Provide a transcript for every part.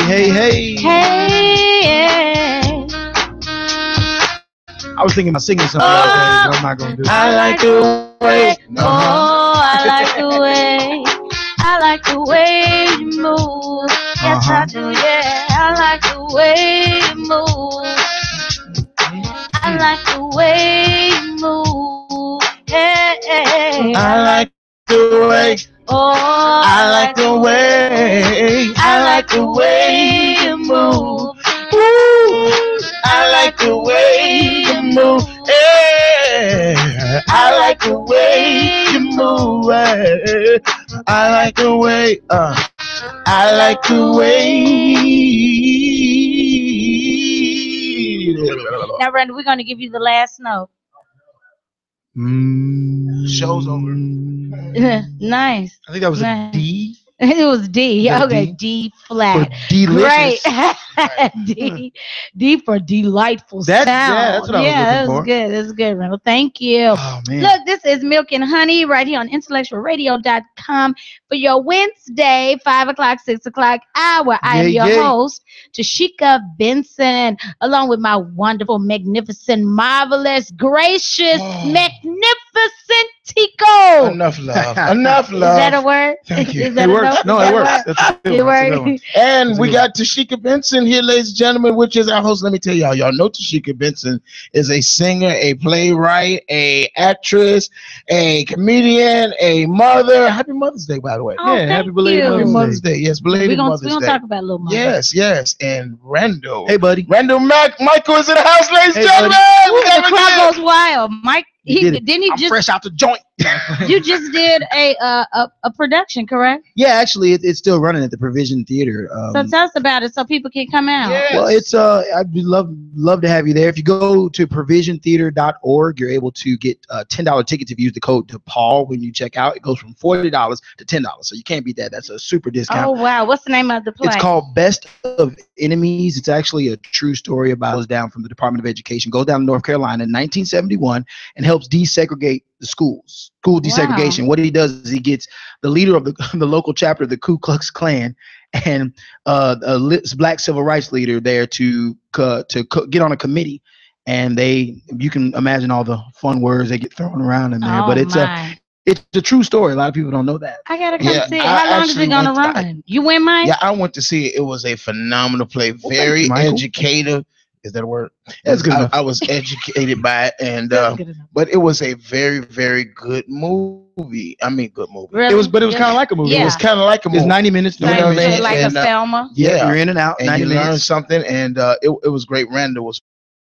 Hey. I was thinking about singing something. What am I gonna do? I like the way. I like the way. I like the way you move. Yes, I do. Yeah, I like the way you move. I like the way you move. Hey. I like the way. Oh, I like the way. I like the way you move. I like the way you move. Yeah. I like the way you move. I like the way. I like the way. Now, Randy, we're going to give you the last note. Show's over. Nice. I think that was a D. It was D. That Okay, D? D flat. Delicious. Great. D for delightful sound. Yeah, that's what I was looking for. Good. That's good, Randall. Thank you. Oh, man. Look, this is Milk and Honey right here on IntellectualRadio.com for your Wednesday, 5 o'clock, 6 o'clock hour. I am your host, Tashika Benson, along with my wonderful, magnificent, marvelous, gracious, magnificent Tico. Enough love. Enough love. Is that a word? Thank you. Is that It works. No, it works. It works. And we got Tashika Benson here, ladies and gentlemen, which is our host. Let me tell y'all know Tashika Benson is a singer, a playwright, a actress, a comedian, a mother. Happy Mother's Day, by the way. Oh, happy belated Mother's Day. Yes, belated Mother's Day. We're going to talk about little mother. Yes. And Randall. Hey, buddy. Randall Michael is in the house, ladies and gentlemen. The crowd goes wild. Mike, I'm fresh out the joint. You just did a production, correct? Yeah, actually, it's still running at the Provision Theater. So tell us about it so people can come out. Yes. Well, it's I'd love to have you there. If you go to provisiontheater.org, you're able to get $10 tickets if you use the code DePaul when you check out. It goes from $40 to $10, so you can't beat that. That's a super discount. Oh wow! What's the name of the play? It's called Best of Enemies. It's actually a true story about goes down from the Department of Education, goes down to North Carolina in 1971, and helps desegregate the schools. School desegregation. Wow. What he does is he gets the leader of the local chapter of the Ku Klux Klan and a black civil rights leader there to get on a committee, and you can imagine all the fun words they get thrown around in there. But it's a true story. A lot of people don't know that. I gotta come see it. How long is it gonna run? You went, Mike? Yeah, I went to see it. It was a phenomenal play. Very educative. Is that a word? That's good. I was educated by it, and but it was a very, very good movie. I mean, good movie. Really? It was kind of like a movie. Yeah. It was kind of like a movie. It's 90 minutes. You know what I mean? Like a Selma. Yeah, you're in and out. And 90 you minutes. learned something, and it was great. Randall was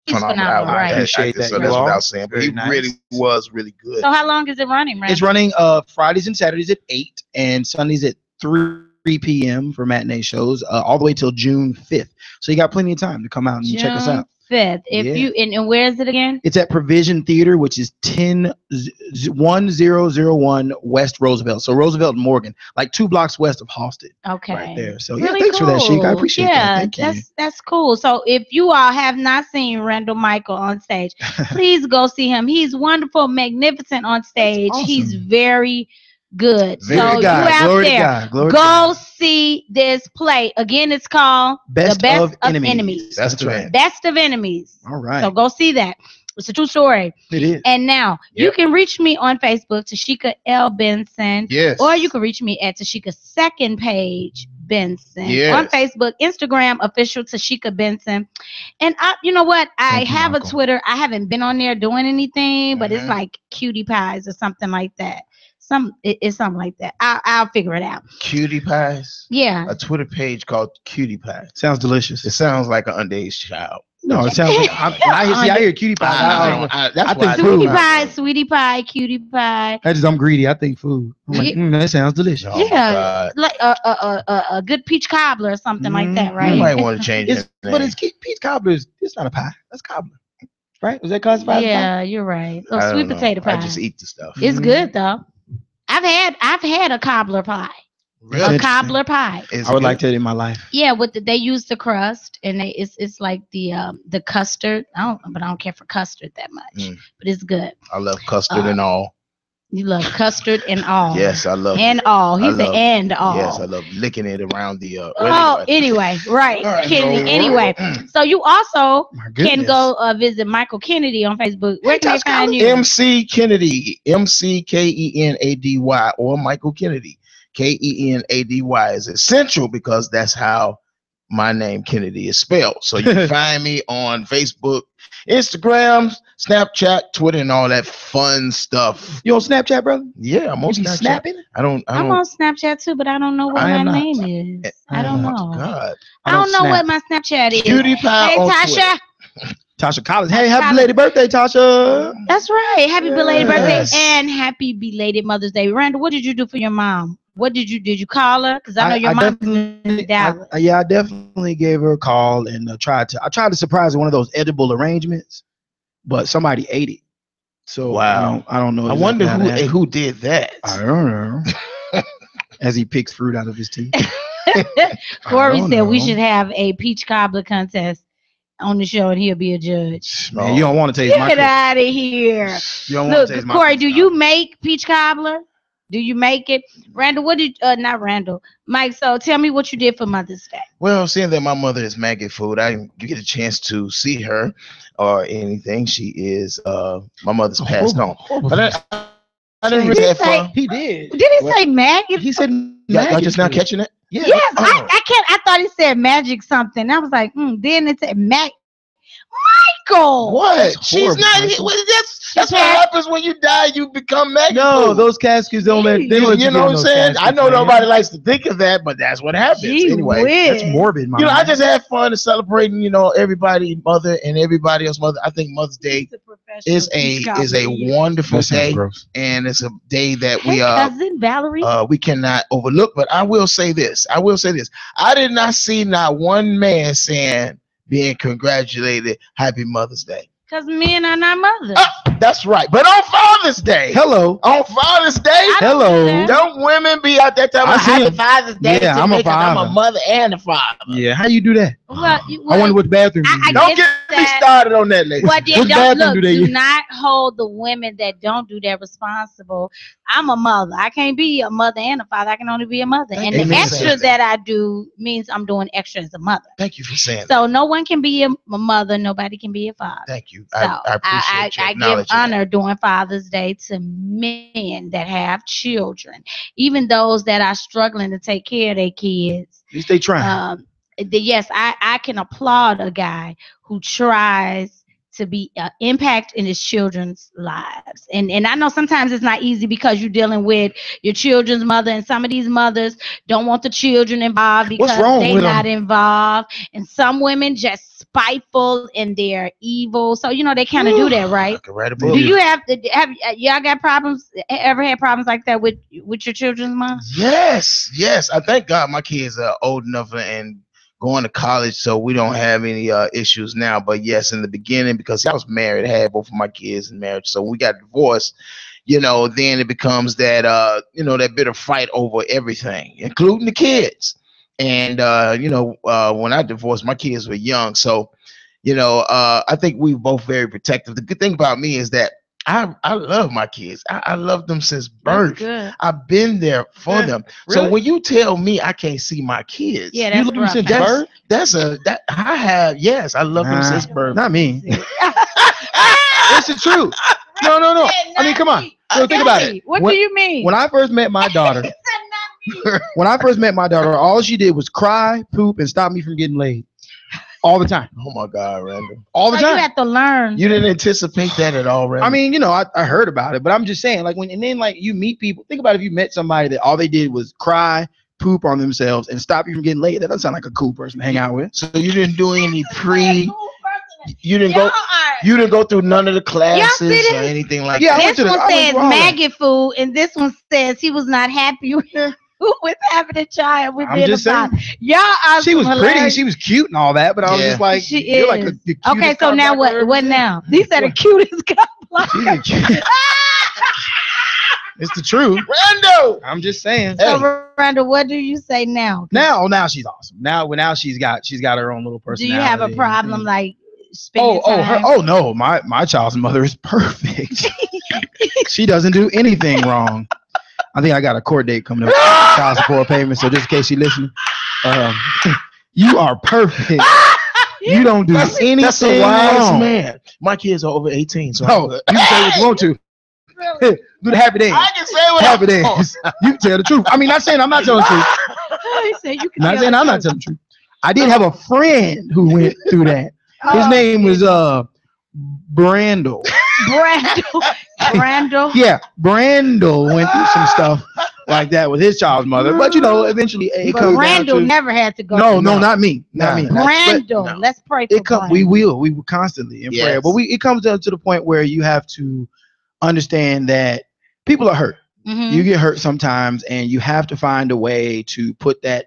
phenomenal. Right. I appreciate that. So that's what I was saying. But he really was really good. So how long is it running, Randall? It's running Fridays and Saturdays at 8 and Sundays at 3 p.m. for matinee shows, all the way till June 5th. So you got plenty of time to come out and check us out. 5th. You and where is it again? It's at Provision Theater, which is 1001 West Roosevelt. So Roosevelt and Morgan, like 2 blocks west of Halsted. Okay. Right there. So really thanks for that, Sheik. I appreciate that. Thank you. That's cool. So if you all have not seen Randall Michael on stage, please go see him. He's wonderful, magnificent on stage. Awesome. He's very good. Very so good. You out Glory there, to God. go see this play. Again, it's called Best The Best of of Enemies. Enemies. That's right. Best of Enemies. All right. So go see that. It's a true story. It is. And now you can reach me on Facebook, Tashika L. Benson. Yes. Or you can reach me at Tashika's second page, Benson. Yes. On Facebook, Instagram, official Tashika Benson. And you know what? I have a Twitter. I haven't been on there doing anything, but it's like Cutie Pies or something like that. It's something like that. I'll figure it out. Cutie Pies? Yeah. A Twitter page called Cutie Pies. Sounds delicious. It sounds like an underage child. No, it sounds like I hear cutie pie. I think sweetie pie, sweetie pie, cutie pie. I'm greedy. I think food. I'm like, that sounds delicious. Yeah, like a good peach cobbler or something like that, right? You might want to change it. But peach cobbler. It's not a pie. That's cobbler, right? Was that classified? Yeah, you're right. Oh, sweet potato pie. I just eat the stuff. It's good though. I've had a cobbler pie. A cobbler pie. I would like that in my life. Yeah, they use the crust, and it's like the custard. I don't care for custard that much, but it's good. I love custard and all. You love custard and all. Yes, I love and all. He said and all. Yes, I love licking it around the. Anyway, right, Kennedy. Anyway, so you also can go visit Michael Kennedy on Facebook. Where can they find you? MC Kennedy, McKenady, or Michael Kennedy, Kenady is essential because that's how my name Kennedy is spelled. So you can find me on Facebook, Instagram, Snapchat, Twitter, and all that fun stuff. You on Snapchat, brother? Yeah, I'm on Snapchat. Snapping? I'm on Snapchat too, but I don't know what my name is. I don't know. God. I don't know what my Snapchat is. Cutie Pie hey, on Tasha. Twitter. Tasha Collins. Hey, happy belated birthday, Tasha. That's right. Happy belated birthday and happy belated Mother's Day. Randall, what did you do for your mom? What did you call her? Because I know your mom in Dallas. I definitely gave her a call and tried to surprise her one of those edible arrangements, but somebody ate it. So wow, I don't know. I wonder who did that. I don't know. As he picks fruit out of his teeth. Corey said we should have a peach cobbler contest on the show, and he'll be a judge. Man, you don't want to taste my Get out of here. Look, Corey, do you make peach cobbler? Do you make it? Randall, what did not Randall, Mike, so tell me what you did for Mother's Day. Well, seeing that my mother is Maggie Food, I didn't get a chance to see her or anything. She is my mother's passed on. But I didn't really have fun. He did. Did he say Maggie? He said y'all just not catching it? Yeah. Yes, I can't. I thought he said magic something. I was like, then it said Michael. What? She's not. That's what happens when you die. You become Maggie. No, those caskets don't let. You know what I'm saying? I know nobody likes to think of that, but that's what happens. Anyway, that's morbid. Man. I just had fun and celebrating. Everybody's mother and everybody else's mother. I think Mother's Day is a wonderful day, and it's a day that cousin Valerie we cannot overlook. But I will say this. I did not see not one man saying, being congratulated, Happy Mother's Day. Because men are not mothers. That's right. But on Father's Day. Hello. On Father's Day. Hello. Don't women be out there talking about Happy Father's Day? Yeah, I'm a mother and a father. Yeah, how you do that? Well, I wonder what bathroom you do. Don't get me started on that, lady. Well, do not hold the women that don't do that responsible. I'm a mother. I can't be a mother and a father. I can only be a mother. And the extra that I do means I'm doing extra as a mother. Thank you for saying that. So no one can be a mother. Nobody can be a father. Thank you. So I appreciate you. I give honor during Father's Day to men that have children, even those that are struggling to take care of their kids. At least they try. Yes, I can applaud a guy who tries to be impact in his children's lives. And I know sometimes it's not easy because you're dealing with your children's mother, and some of these mothers don't want the children involved because they're not involved. And some women just spiteful and they're evil. So, they kind of do that, right? Do you have y'all got problems, ever had problems like that with your children's mom? Yes. I thank God my kids are old enough and going to college, so we don't have any issues now. But yes, in the beginning, because I was married, I had both of my kids in marriage, so we got divorced. Then it becomes that that bitter fight over everything, including the kids. And when I divorced, my kids were young, so I think we were both very protective. The good thing about me is that I love my kids. I love them since birth. I've been there for them. Really? So when you tell me I can't see my kids, you love them since birth. I love them since birth. Not me. It's the truth. No. I mean, come on. So think about it. What do you mean? When I first met my daughter, all she did was cry, poop, and stop me from getting laid. All the time. Oh my God, Randall. All the time. You have to learn. You didn't anticipate that at all, Randall. I mean, I heard about it, but I'm just saying, you meet people. Think about if you met somebody that all they did was cry, poop on themselves, and stop you from getting laid. That doesn't sound like a cool person to hang out with. So you didn't do any You didn't go through none of the classes or anything like that. This one says Maggie Food, and this one says he was not happy with having a child with being a father. Y'all are she was hilarious. Pretty, she was cute and all that, but I was just like, you're like the cutest. Okay, so now what now? These are the cutest couple. It's the truth. Randall. I'm just saying. So, Randall, what do you say now? Now she's awesome. Now she's got her own little Do personality. you have a problem like spending time? No, my child's mother is perfect. She doesn't do anything wrong. I think I got a court date coming up. Child support payment. So just in case she's listening, you are perfect. You don't do anything That's a wise wrong. man. My kids are over 18, so No, you can say what you want to. Really? Do the happy dance. I can say what Happy I want. dance. You can tell the truth. I mean, not saying I'm not telling the truth. He said you can Not tell saying the I'm not truth. telling the truth. I did have a friend who went through that. His Oh, name was Brandel. Brandel. Yeah, Brandel went through some stuff like that with his child's mother. But eventually it But comes down Randall to never had to go. no, through that. not me, not me. Randall. No. Let's pray for But we will constantly in prayer. But it comes down to the point where you have to understand that people are hurt. Mhm. You get hurt sometimes, and you have to find a way to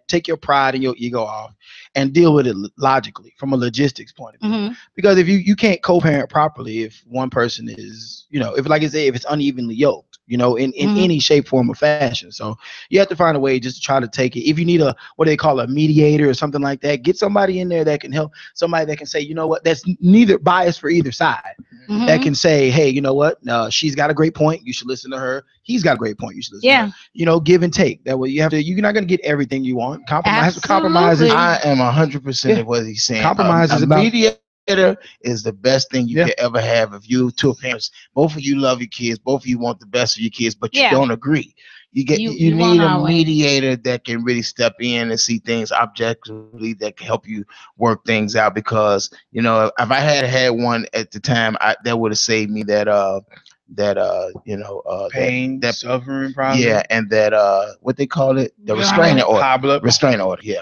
take your pride and your ego off and deal with it logically from a logistics point of view. Mhm. Because if you can't co-parent properly, if one person is, if like I say, if it's unevenly yoked, in Mhm. any shape, form, or fashion. So you have to find a way just to try to take it. If you need what they call a mediator or something like that, get somebody in there that can help, somebody that can say, you know what, that's neither biased for either side. Mhm. That can say, hey, you know what, she's got a great point. You should listen to her. He's got a great point. You should listen to her. Give and take. That way you're not going to get everything you want. Compromise. Absolutely. I am 100% of what he's saying. Compromise is a about mediator is the best thing you could ever have. If you two parents, both of you love your kids, both of you want the best for your kids, but you don't agree. You You need won't a always. mediator that can really step in and see things objectively, that can help you work things out. Because if I had one at the time, that would have saved me pain, that suffering, probably. yeah, and that what they call it, the restraining order. High blood. Restraining order. Yeah.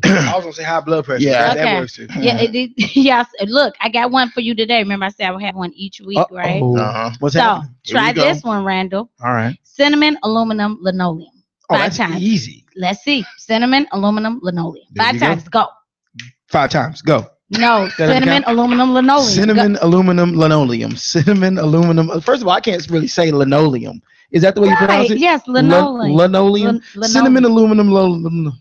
I was gonna say high blood pressure. Yeah. that Okay. works too. Yeah, yes. Look, I got one for you today. Remember, I said I would have one each week, right? What's So happening? Here try we go. this one, Randall. All right. Cinnamon, aluminum, linoleum. Oh, 5 that's times. easy. Let's see. Cinnamon, aluminum, linoleum. There 5 you go. times. Go. 5 times. Go. No, That doesn't cinnamon, count? aluminum, linoleum. Cinnamon, aluminum, linoleum. Cinnamon, aluminum. First of all, I can't really say linoleum. Is that the way you pronounce Right. it? Yes, linoleum. Linoleum. Cinnamon, aluminum, linoleum.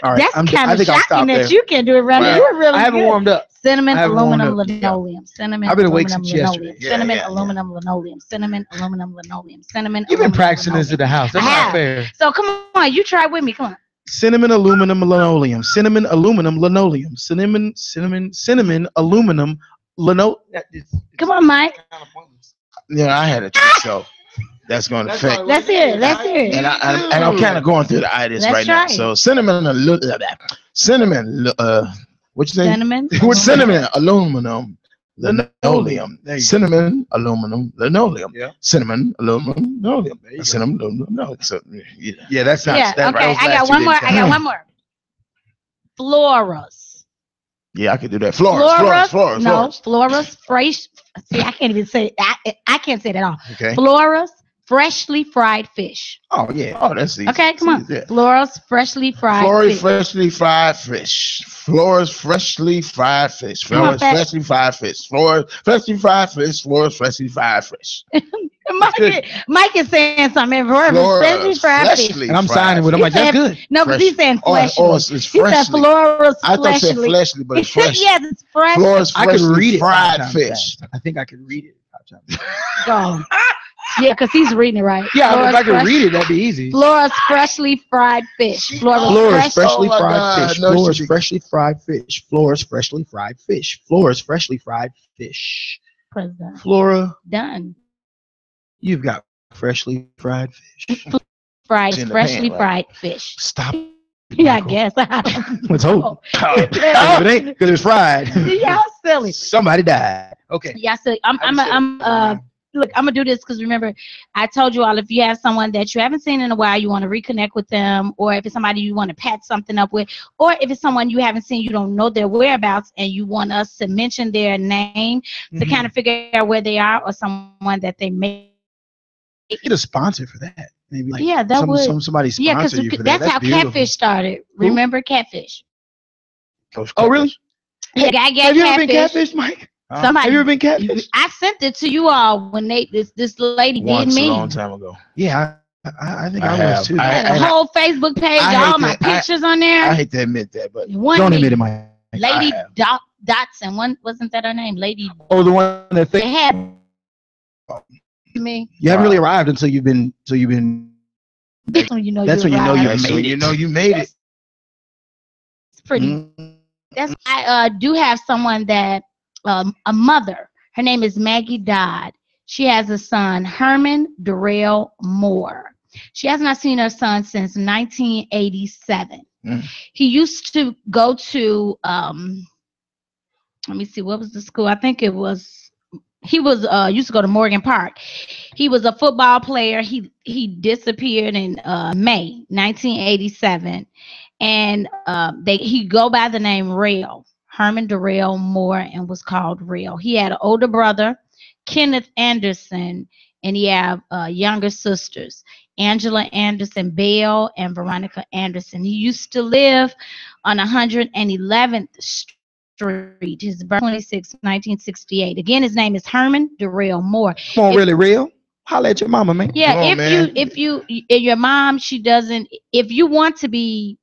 All right. That's kind I of think I'll shocking stop that there. you can do it, Randall. Right. You're really I haven't good. warmed up. Cinnamon, I haven't warmed aluminum, up. linoleum. Cinnamon, I've been awake aluminum, since linoleum. yesterday. Cinnamon, Yeah. aluminum, linoleum. Cinnamon, aluminum, linoleum. Cinnamon. You've been aluminum, practicing this at linoleum. the house. That's I not have. fair. So come on, you try with me. Come on. Cinnamon, aluminum, linoleum. Cinnamon, aluminum, linoleum. Cinnamon, aluminum, linoleum. Come on, Mike. I had a trick, so that's going to affect. Let's hear it. Let's hear it. And I'm kind of going through the itis Let's right try now. it. So cinnamon, what you say? Cinnamon. Cinnamon, aluminum, linoleum. There you go. Cinnamon, aluminum, linoleum. Yeah. Cinnamon, aluminum, linoleum. There you go. Cinnamon, aluminum, linoleum. So, yeah. Yeah, that's not. Yeah. That, Okay. those I last got two one more. didn't I got count. one more. Floras. Yeah, I could do that. Florals. No, Floras fresh. See, I can't even say. I can't say that all. Okay. Floras freshly fried fish. Oh yeah. Oh, that's easy. Okay, come on. Yeah. Floras freshly fried Flory fish. freshly fried fish. Flora's freshly fried fish. Come on, Flora's Pat. freshly fried fish. Flora's freshly fried fish. Flora's freshly fried fish. Mike is saying something. Flora's freshly fried fish. And I'm signing with him. Like, that's good. No, because he's saying fleshly. Oh, it's He said freshly. Flora's I thought it said fleshly. fleshly, but it's fresh. Yes, it's fresh. Flora's I could freshly read it. fried 5 times fish. fast. I think I could read it 5 times. Go. Yeah, because he's reading it right. Yeah, Flora's if I could fresh- read it, that'd be easy. Flora's freshly fried fish. Flora's freshly Oh my fried God, fish. no, Flora's she- freshly fried fish. Flora's freshly fried fish. Flora's freshly fried fish. President. Flora, Done. you've got freshly fried fish. Fried, It's in the freshly pan, right? fried fish. Stop. Yeah, I guess. Let's hope. Oh. If it ain't because it's fried. Y'all silly. Somebody died. Okay. Yeah, so look, I'm gonna do this because remember, I told you all if you have someone that you haven't seen in a while, you want to reconnect with them, or if it's somebody you want to patch something up with, or if it's someone you haven't seen, you don't know their whereabouts, and you want us to mention their name to kind of figure out where they are, or someone that they may. Get a sponsor for that. Maybe like Yeah, that would. somebody Yeah, sponsor because you for that. that's how beautiful. catfish started. Who? Remember catfish? Coach Oh, really? Yeah, I get Have you ever been catfish. catfished, Mike? Somebody, have you ever been catfished? I sent it to you all when this lady Once did me. a long time ago. Yeah, I think I was too. I had a whole Facebook page, all my pictures on there. I hate to admit that, but Don't admit it, Mike. Lady Dotson, wasn't that her name? Lady. Oh, the one that had me. You haven't really arrived until you've been. That's when you know that's when you know you that's made when it. you know you made it. It's pretty. That's I do have someone that a mother. Her name is Maggie Dodd. She has a son, Herman Darrell Moore. She has not seen her son since 1987. He used to go to let me see, what was the school? I think it was he was used to go to Morgan Park. He was a football player. He disappeared in May 1987, and he go by the name Rail, Herman Darrell Moore, and was called Rail. He had an older brother, Kenneth Anderson, and he had younger sisters, Angela Anderson Bell and Veronica Anderson. He used to live on 111th Street. His birth 26, 1968. Again, his name is Herman Darrell Moore. Come on, really real? Holla at your mama, man. Yeah, if your mom, she doesn't. If you want to be,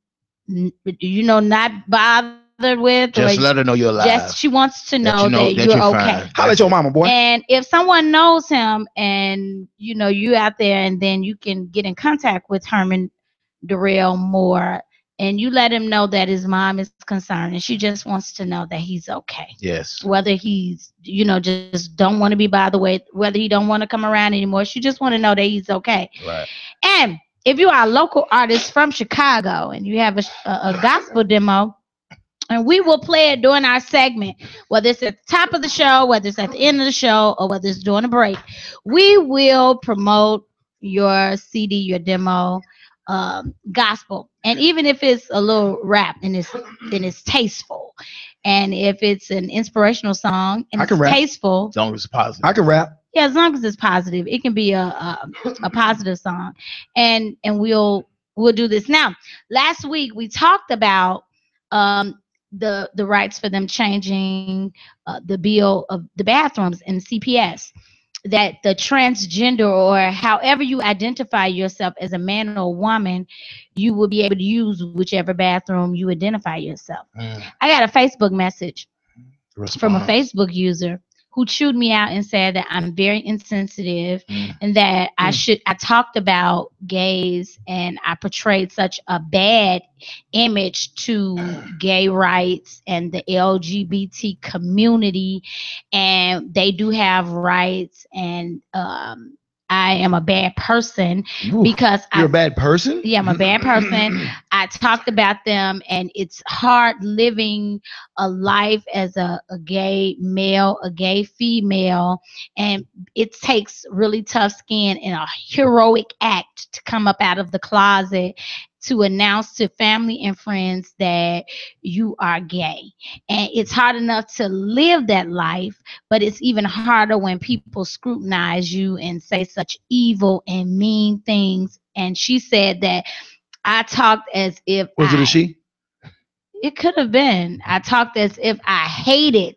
not bothered with, just let her know you're alive. Just she wants to know that you're okay. Holla at your mama, boy. And if someone knows him, and you out there, and then you can get in contact with Herman Darrell Moore. And you let him know that his mom is concerned, and she just wants to know that he's okay. Yes. Whether he's, just don't want to be bothered with, whether he don't want to come around anymore, she just want to know that he's okay. Right. And if you are a local artist from Chicago and you have a gospel demo, and we will play it during our segment, whether it's at the top of the show, whether it's at the end of the show, or whether it's during a break, we will promote your CD, your demo, gospel. And even if it's a little rap and it's tasteful, and if it's an inspirational song and it's tasteful, as long as it's positive, I can rap. Yeah, as long as it's positive, it can be a positive song, and we'll do this. Now, last week we talked about the rights for them changing the bill of the bathrooms in CPS. That the transgender, or however you identify yourself as a man or a woman, you will be able to use whichever bathroom you identify yourself. I got a Facebook message from a Facebook user who chewed me out and said that I'm very insensitive and that I talked about gays and I portrayed such a bad image to gay rights and the LGBT community, and they do have rights, and I am a bad person because you're a bad person? Yeah, I'm a bad person. I talked about them, and it's hard living a life as a gay male, a gay female, and it takes really tough skin and a heroic act to come up out of the closet to announce to family and friends that you are gay. And it's hard enough to live that life, but it's even harder when people scrutinize you and say such evil and mean things. And she said that I talked as if Was it a she? It could have been. I talked as if I hated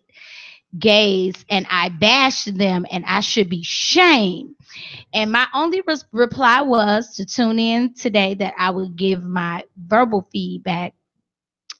gays and I bashed them and I should be shamed. And my only reply was to tune in today, that I would give my verbal feedback.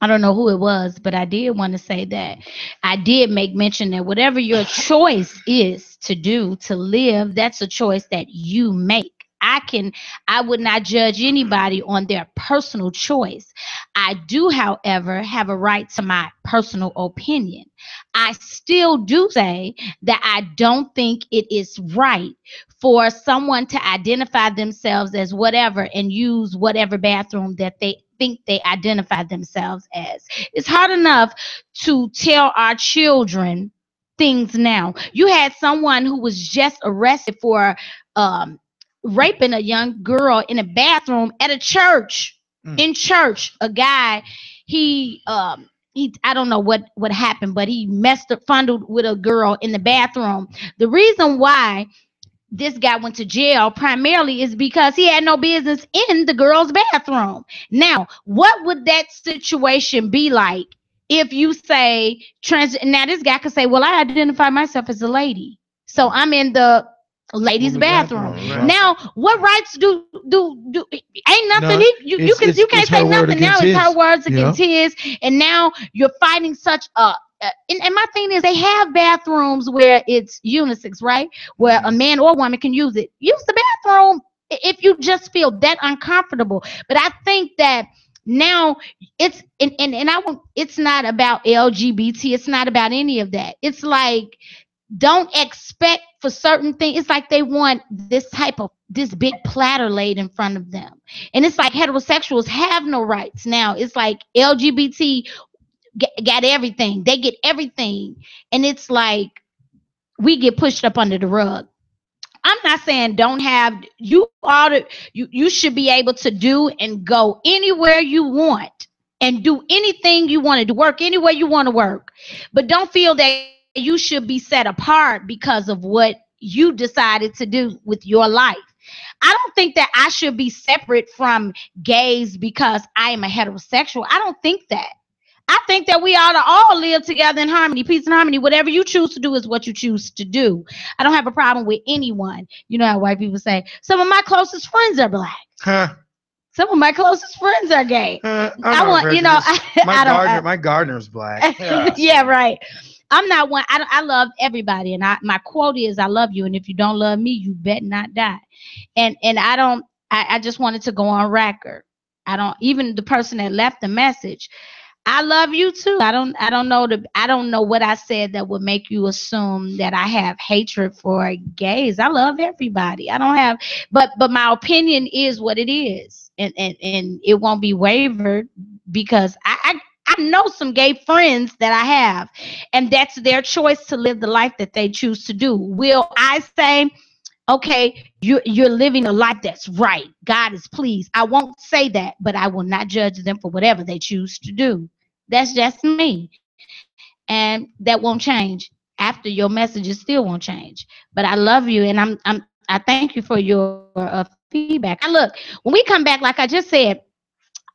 I don't know who it was, but I did want to say that I did make mention that whatever your choice is to do, to live, that's a choice that you make. I would not judge anybody on their personal choice. I do, however, have a right to my personal opinion. I still do say that I don't think it is right for someone to identify themselves as whatever and use whatever bathroom that they think they identify themselves as. It's hard enough to tell our children things now. You had someone who was just arrested for raping a young girl in a bathroom at a church. In church, a guy, he I don't know what happened, but he fondled with a girl in the bathroom. The reason why this guy went to jail primarily is because he had no business in the girl's bathroom. Now, what would that situation be like if you say now this guy could say, well, I identify myself as a lady, so I'm in the ladies' bathroom. Right. Now, what rights do ain't nothing. You can't say nothing now. It's her words against his, and now you're fighting such a. And my thing is, they have bathrooms where it's unisex, right? Where a man or woman can use it. Use the bathroom if you just feel that uncomfortable. But I think that now it's it's not about LGBT. It's not about any of that. It's like, don't expect for certain things. It's like they want this big platter laid in front of them. And it's like heterosexuals have no rights. Now it's like LGBT got everything. They get everything. And it's like we get pushed up under the rug. I'm not saying don't have, you should be able to do and go anywhere you want and do anything you want to do, work anywhere you want to work. But don't feel that you should be set apart because of what you decided to do with your life. I don't think that I should be separate from gays because I am a heterosexual. I don't think that. I think that we ought to all live together in harmony, peace and harmony. Whatever you choose to do is what you choose to do. I don't have a problem with anyone. You know how white people say, some of my closest friends are black. Huh. Some of my closest friends are gay. My gardener's black. Yeah, right. I'm not one. I love everybody, and my quote is, I love you, and if you don't love me, you bet not die. And I don't. I just wanted to go on record. I don't, even the person that left the message, I love you too. I don't know what I said that would make you assume that I have hatred for gays. I love everybody. I don't have, but my opinion is what it is, and it won't be wavered because I know some gay friends that I have, and that's their choice to live the life that they choose to do. Will I say, okay, you're living a life that's right, God is pleased? I won't say that, but I will not judge them for whatever they choose to do. That's just me. And that won't change. After your messages still won't change. But I love you, and I thank you for your feedback. And look, when we come back, like I just said,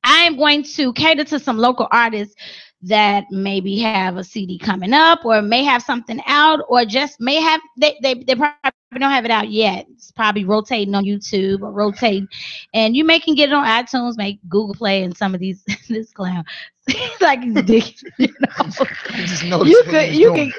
I am going to cater to some local artists that maybe have a CD coming up, or may have something out, or just may have, they probably don't have it out yet. It's probably rotating on YouTube or rotating, and you can get it on iTunes, make Google Play, and some of these this clown like he's digging, you can.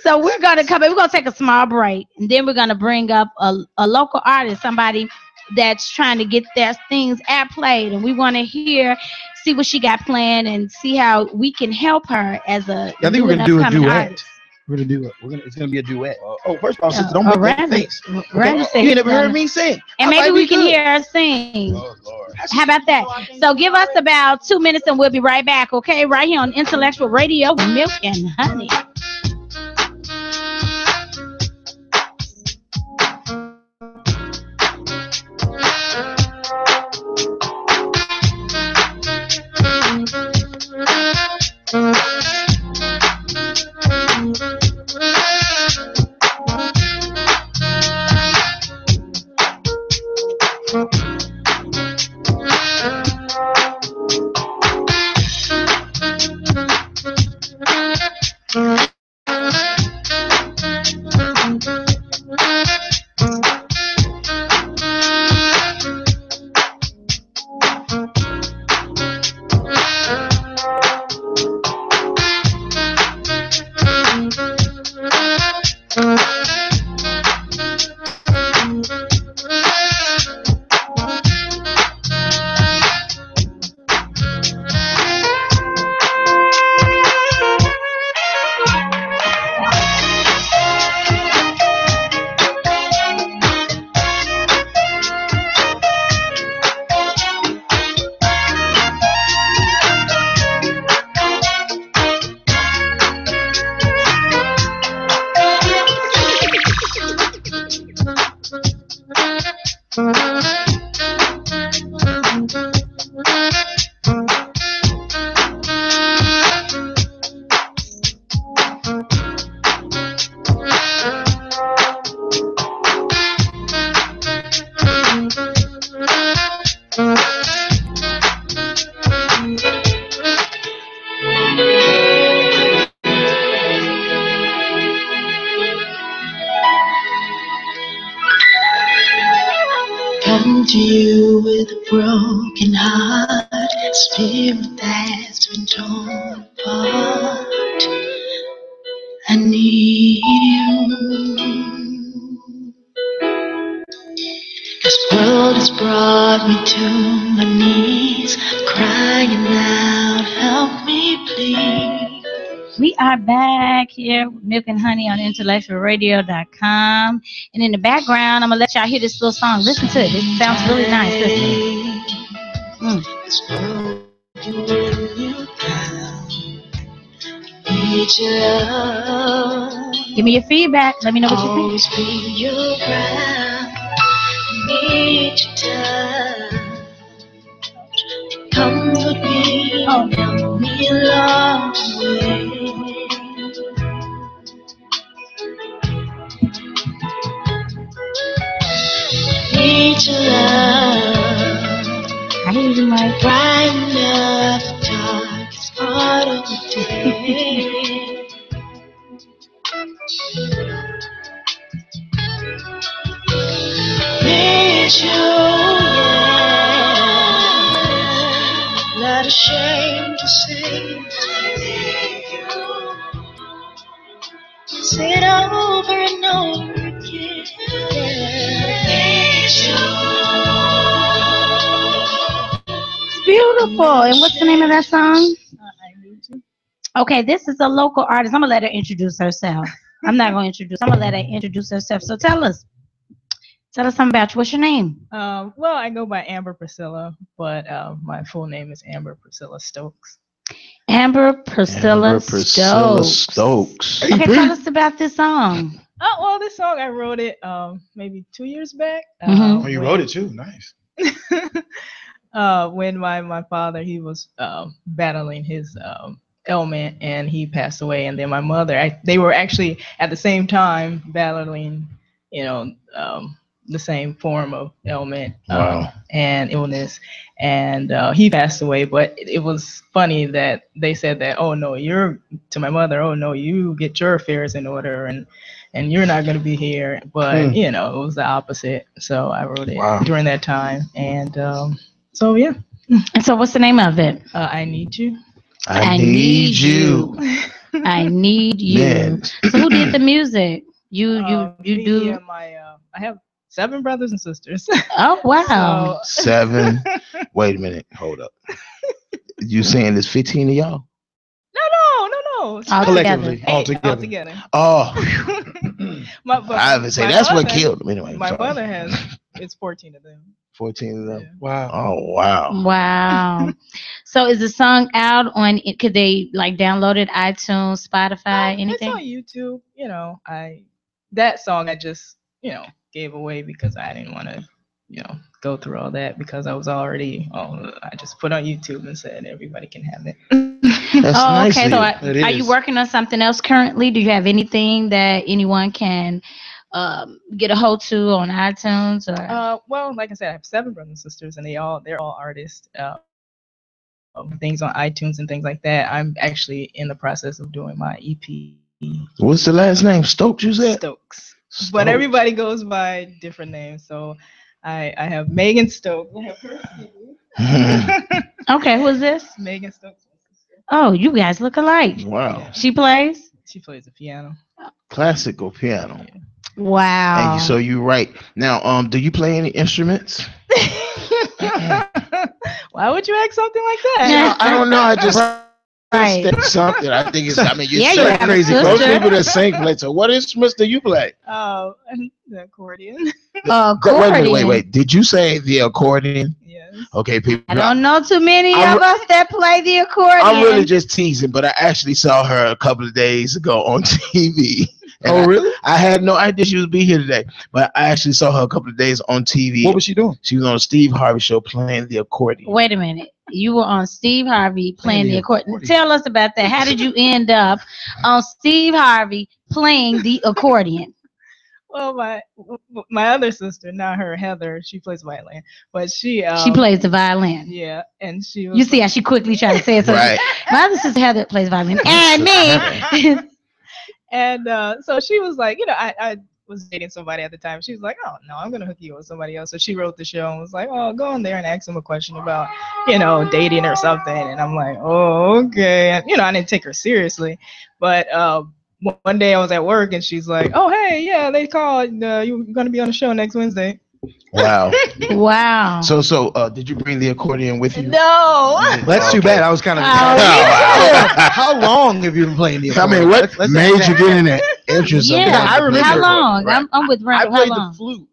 So we're gonna come in. We're gonna take a small break, and then we're gonna bring up a local artist, somebody that's trying to get their things played, and we want to see what she got planned, and see how we can help her as a. I think we're gonna do a duet. Artist. We're gonna do it. It's gonna be a duet. First of all, sister, don't make that face. Okay. You never heard me sing. And maybe we can hear her sing. Oh, Lord. How about that? So give us about 2 minutes, and we'll be right back. Okay, right here on Intellectual Radio, Milk and Honey. come to you with a broken heart, spirit that's been torn apart. I need you. This world has brought me to my knees, crying out, help me please. We are back here with Milk and Honey on IntellectualRadio.com. And in the background, I'm going to let y'all hear this little song. Listen to it. It sounds really nice. Listen. This world can bring you down. Need your love. Give me your feedback. Let me know what you Always think. be your ground. Need your time. Comfort me, help me along the way. Need your love. I hear you, Mike. Brighten up the darkest part of the day. Need you, yeah. Not ashamed to say say it over and over again. Need you. It's beautiful. And what's the name of that song? I Need You. Okay, this is a local artist. I'm going to let her introduce herself. I'm not going to introduce. I'm going to let her introduce herself. So tell us something about you. What's your name? Well, I go by Amber Priscilla, but my full name is Amber Priscilla Stokes. Amber Priscilla Stokes. Okay, tell us about this song. Oh, well, this song, I wrote it maybe 2 years back. Mhm. Oh, you wrote it too. Nice. When my father, he was battling his ailment and he passed away, and then my mother, they were actually at the same time battling, the same form of ailment and illness, and he passed away. But it was funny that they said that, oh no, to my mother, oh no, you get your affairs in order and you're not going to be here. But it was the opposite. So I wrote it during that time, and so yeah. And so what's the name of it? I Need You. I need you. I need you. Man. So who did the music? You Me do. and I have 7 brothers and sisters. Oh wow. So, 7. Wait a minute. Hold up. You saying there's 15 of y'all? No. All Collectively. All Altogether. together. Oh. I would say that's what killed them. Anyway, My sorry. mother it's 14 of them. 14 of them. Yeah. Wow. Oh, wow. Wow. So is the song out on it? Could they download it, iTunes, Spotify, anything? It's on YouTube. That song I just, gave away because I didn't want to, go through all that because I was already, I just put on YouTube and said everybody can have it. That's nice. Okay. So of you. are you working on something else currently? Do you have anything that anyone can get a hold to on iTunes or? Well, like I said, I have 7 brothers and sisters, and they're all artists. Things on iTunes and things like that. I'm actually in the process of doing my EP. What's the last name? Stokes, you said? Stokes. But everybody goes by different names. So I have Megan Stokes. I have her CD. Okay, who's this? Megan Stokes. Oh, you guys look alike. Wow. She plays? She plays the piano. Classical piano. Yeah. Wow. And so you write. Now, do you play any instruments? Why would you ask something like that? Yeah. I don't know. I just Right. that's something. I think it's. I mean, you're Yeah, so you have a crazy. Most sister. people that sing play. So, what instruments do you play? Oh, the accordion. Accordion. Wait. Did you say the accordion? Yes. Okay, people. I don't know too many I'm- of us that play the accordion. I'm really just teasing, but I actually saw her a couple of days ago on TV. And Really? I had no idea she would be here today, but I actually saw her a couple of days on TV. What was she doing? She was on a Steve Harvey show playing the accordion. Wait a minute. You were on Steve Harvey playing the accordion. accordion. Tell us about that. How did you end up on Steve Harvey playing the accordion? Well, my other sister, not her, Heather, she plays violin, but she She plays the violin. Yeah, and she was You see how she quickly tried to say it. So Right. my other sister Heather plays violin. And me. And so she was like, I was dating somebody at the time. She was like, "Oh no, I'm gonna hook you up with somebody else." So she wrote the show and was like, "Oh, go in there and ask him a question about, dating or something." And I'm like, "Oh, okay." And, I didn't take her seriously, but one day I was at work and she's like, "Oh, hey, yeah, they called. You're gonna be on the show next Wednesday." Wow. Wow. So, did you bring the accordion with you? No. That's too bad. I was kind of. How long have you been playing the I accordion? mean, what made you get in that interest? Yeah, I remember. how long? Right. I'm with I Randall. How played long? the flute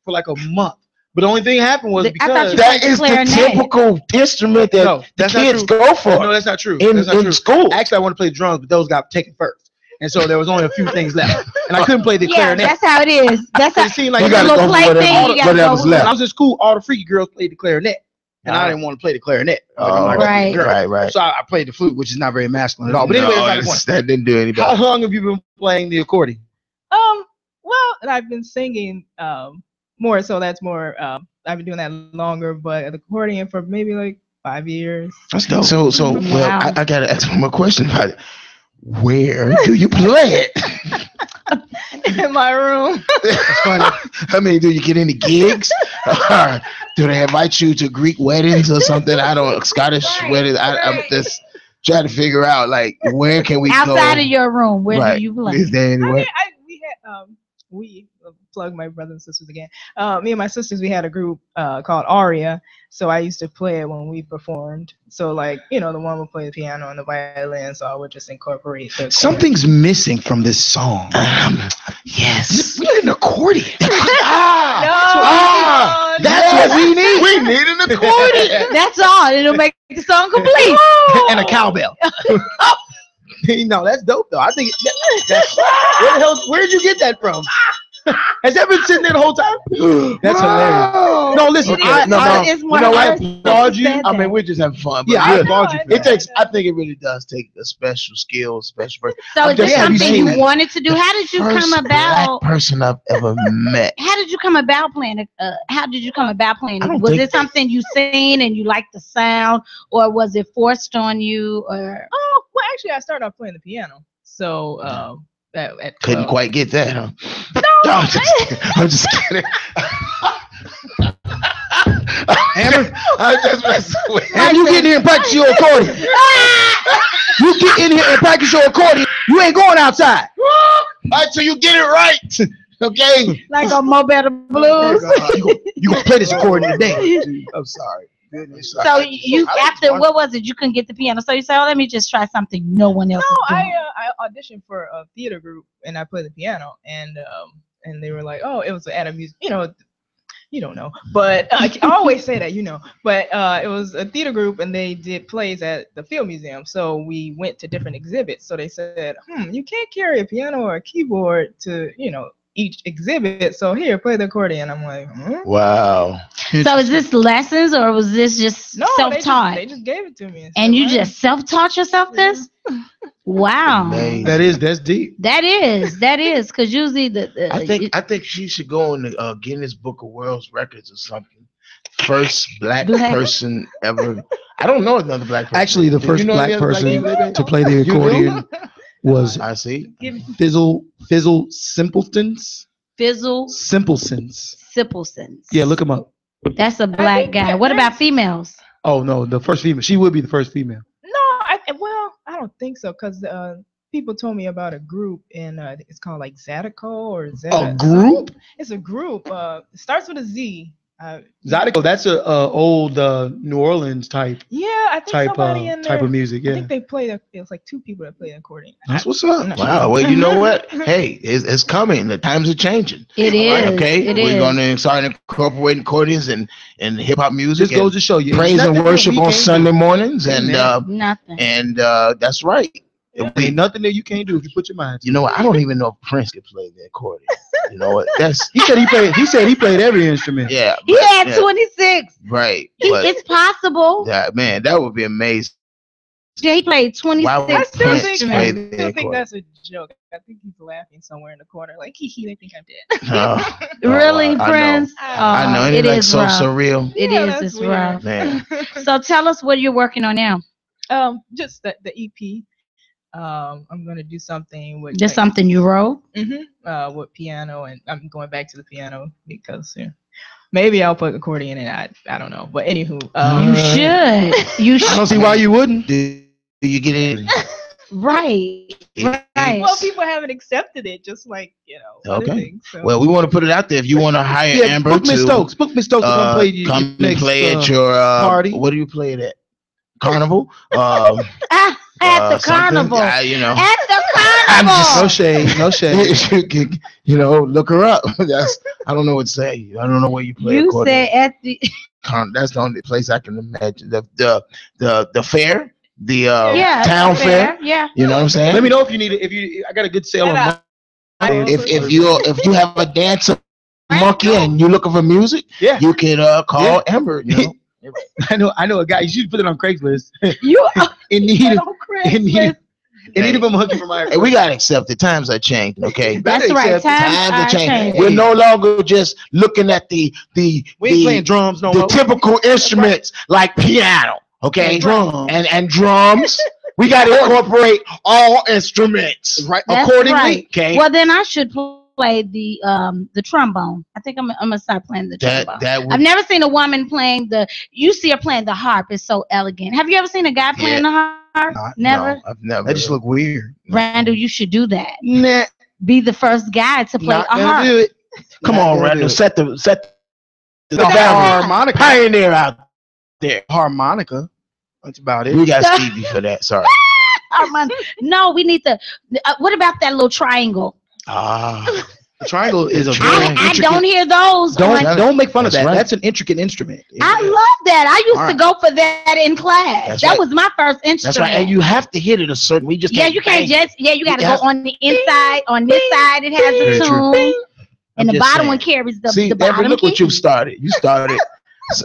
for like a month. But the only thing that happened was I thought because you That is the clarinet. typical instrument that No, the that's not kids true. go for no, that's not true. in That's not true. school. Actually, I want to play drums, but those got taken first, and so there was only a few things left, and I couldn't play the Yeah, clarinet. that's how it is. That's how It seemed like You gotta little go for play whatever- thing. You gotta whatever's go left. When I was in school, all the freaky girls played the clarinet, and I didn't want to play the clarinet. I'm like, Right. girl. Right. So I played the flute, which is not very masculine at all. But anyway, that's not the point. that didn't do any How better. long have you been playing the accordion? Well, and I've been singing more, so that's more. I've been doing that longer, but the accordion for maybe like 5 years. That's dope. So Wow. well, I gotta ask one more question about it. Where do you play it? In my room. That's funny. I mean, do you get any gigs? Or do they invite you to Greek weddings or something? I don't Scottish weddings. I'm just trying to figure out like where can we go outside of your room. Where Right. do you play? Is there I anywhere? mean, we plug my brothers and sisters again. Me and my sisters, we had a group called Aria. So I used to play it when we performed. So like, the one would play the piano and the violin. So I would just incorporate the Something's missing from this song. Yes. We need an accordion. That's what we need. We need an accordion. That's all. It'll make the song complete. And a cowbell. No, that's dope though. I think that's where the hell? Where'd you get that from? Has that been sitting there the whole time? That's hilarious. No, listen. It is. It's You one know of what? our Applaud you. said I mean, that. we're just having fun. But Yeah, I yeah, applaud you for it that. takes. I think it really does take a special skill, special person. So is this Yeah, have you something seen you it? wanted to do? How did you First come about? black person I've ever met. How did you come about playing? How did you come about playing? I don't Was think it something you seen and you liked the sound, or was it forced on you? Or Oh, well, actually, I started off playing the piano. So at Couldn't 12. quite get that, huh? No, I'm just kidding. Hammer, I'm just messing with you. and you get in here and practice your accordion. You get in here and practice your accordion. You ain't going outside. Until you get it right. Okay. like a Mo Better Blues? You gonna play this accordion today? I'm sorry. Goodness, So you after what was it? You couldn't get the piano, so you said, "Oh, let me just try something no one else No, is doing." I auditioned for a theater group and I played the piano and they were like, oh, it was at a music, you don't know, but I always say that, but it was a theater group and they did plays at the Field Museum. So we went to different exhibits. So they said, you can't carry a piano or a keyboard to, each exhibit. So here, play the accordion. I'm like, wow. So is this lessons or was this just no, self-taught? They just gave it to me. And you said, just self-taught yourself this? Wow. Amazing. That's deep. That is, because usually I think she should go in the Guinness Book of World Records or something. First black person ever. I don't know another black person. Actually, the Do first you know black any other person people? to play the You do? accordion was I see. Fizzle Simpletons. Fizzle Simpletons. Sippelsons. Yeah, look him up. That's a black think guy. that What about there's- females? Oh no, the first female. She would be the first female. No, I don't think so because people told me about a group and it's called like Zydeco or A group? It's a group. It starts with a Z. Zydeco, that's a old New Orleans type Yeah, I think somebody in there. type of music. I Yeah, think they play. It was like 2 people that play the accordion. that's what's up. I'm not Wow. Well, you know what? Hey, it's coming. The times are changing. It is. Okay. It We're is. going to start incorporating accordions and hip hop music. Just goes to show you, praise nothing and that worship we on can't Sunday mornings, and Nothing. that's right. Ain't nothing that you can't do if you put your mind to. You know what? I don't even know if Prince could play the accordion. You know what? That's He said he played every instrument. yeah. He but- had yeah, 26. right. But It's possible. that man, that would be amazing. Yeah, he played 26 Why would I still Prince think, play I the still think accordion? that's a joke. I think he's laughing somewhere in the corner, like hee hee. They think I'm dead. Oh, Really, I know. Prince? I know. Oh, It it is like is so rough. surreal. It Yeah, is. that's It's weird. rough. Man. So tell us what you're working on now. Just the EP. I'm gonna do something with Just something you wrote. With piano, and I'm going back to the piano because maybe I'll put accordion in. I don't know, but anywho, You should. You should. I don't see why you wouldn't. Do you get in? Right. Right. well, people haven't accepted it, just like other Okay. things, so. Well, we want to put it out there. If you want to hire Amber book Miss to Stokes. Book Miss Stokes to come play you. come next, play at your party. What do you play it at? Carnival. At the carnival. At the carnival. No shade. No shade. Look her up. I don't know what to say. I don't know where you play. You say at the. That's the only place I can imagine. The fair. The Yeah, town fair. Yeah. You know what I'm saying? Let me know if you need it. I got a good sale on. If you have a dancer monkey and you're looking for music, Yeah. you can call Amber. I know a guy. You should put it on Craigslist. You in need of a monkey for my. Hey, we gotta accept it. Times are changing. Okay. That's right. Times are changing. changing. We're no longer just looking at the We ain't playing drums no the more. typical instruments like piano. Okay. And drums. And drums. We got to incorporate all instruments. Right. That's Accordingly. right. Okay. Well, then I should play the trombone. I think I'm gonna start playing the trombone. I've never seen a woman playing you see her playing the harp. It's so elegant. Have you ever seen a guy playing the harp? Never. No, I've never. That just look weird. Randall, you should do that. Nah. Be the first guy to play Not a gonna harp. do it. Come Not on, gonna Randall. do it. Set the The harmonica. pioneer out there. Harmonica. That's about it. We got Stevie for that. Sorry. No, we need what about that little triangle? The triangle is a very I intricate. don't hear those. Don't make fun of That's that. right. That's an intricate instrument. I love that. I used All to right. go for that in class. That's That right. was my first instrument. That's right. And you have to hit it a certain. We just you can't bang. just you got to Yes. go on the inside. On this side, it has Very a true. tune, and the just bottom saying. one carries the See, bottom Amber, look key. what you started. You started.